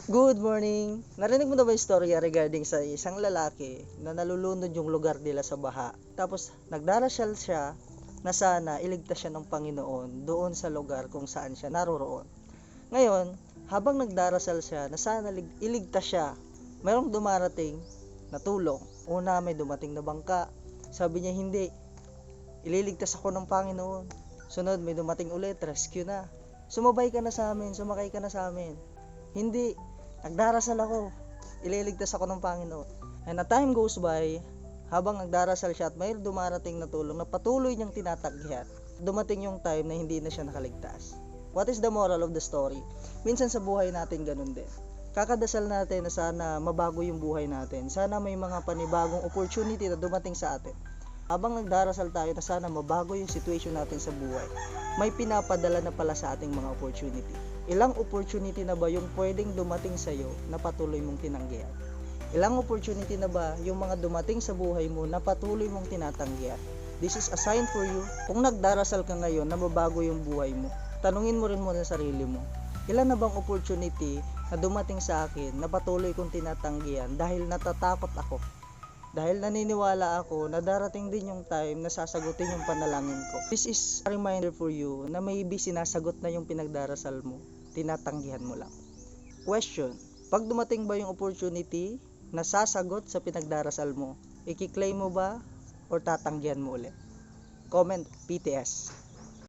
Good morning! Narinig mo na ba yung storya regarding sa isang lalaki na nalulunod yung lugar nila sa baha? Tapos nagdarasal siya na sana iligtas siya ng Panginoon doon sa lugar kung saan siya naroroon. Ngayon, habang nagdarasal siya na sana iligtas siya, mayroong dumarating na tulong. Una, may dumating na bangka. Sabi niya, hindi. Ililigtas ako ng Panginoon. Sunod, may dumating ulit, rescue na. Sumabay ka na sa amin, sumakay ka na sa amin. Hindi. Nagdarasal ako. Ililigtas ako ng Panginoon. And a time goes by, habang nagdarasal siya at may dumarating na tulong na patuloy niyang tinatagyan, dumating yung time na hindi na siya nakaligtas. What is the moral of the story? Minsan sa buhay natin ganun din. Kakadasal natin na sana mabago yung buhay natin. Sana may mga panibagong opportunity na dumating sa atin. Habang nagdarasal tayo na sana mabago yung situation natin sa buhay, may pinapadala na pala sa ating mga opportunity. Ilang opportunity na ba yung pwedeng dumating sa iyo na patuloy mong tinanggihan? Ilang opportunity na ba yung mga dumating sa buhay mo na patuloy mong tinatanggihan? This is a sign for you. Kung nagdarasal ka ngayon na mabago yung buhay mo, tanungin mo rin muna sa sarili mo, ilan na bang opportunity na dumating sa akin na patuloy kong tinatanggihan dahil natatakot ako? Dahil naniniwala ako na darating din yung time na sasagutin yung panalangin ko. This is a reminder for you na maybe sinasagot na yung pinagdarasal mo, tinatanggihan mo lang. Question, pag dumating ba yung opportunity na sasagot sa pinagdarasal mo, i-claim mo ba or tatanggihan mo ulit? Comment PTS.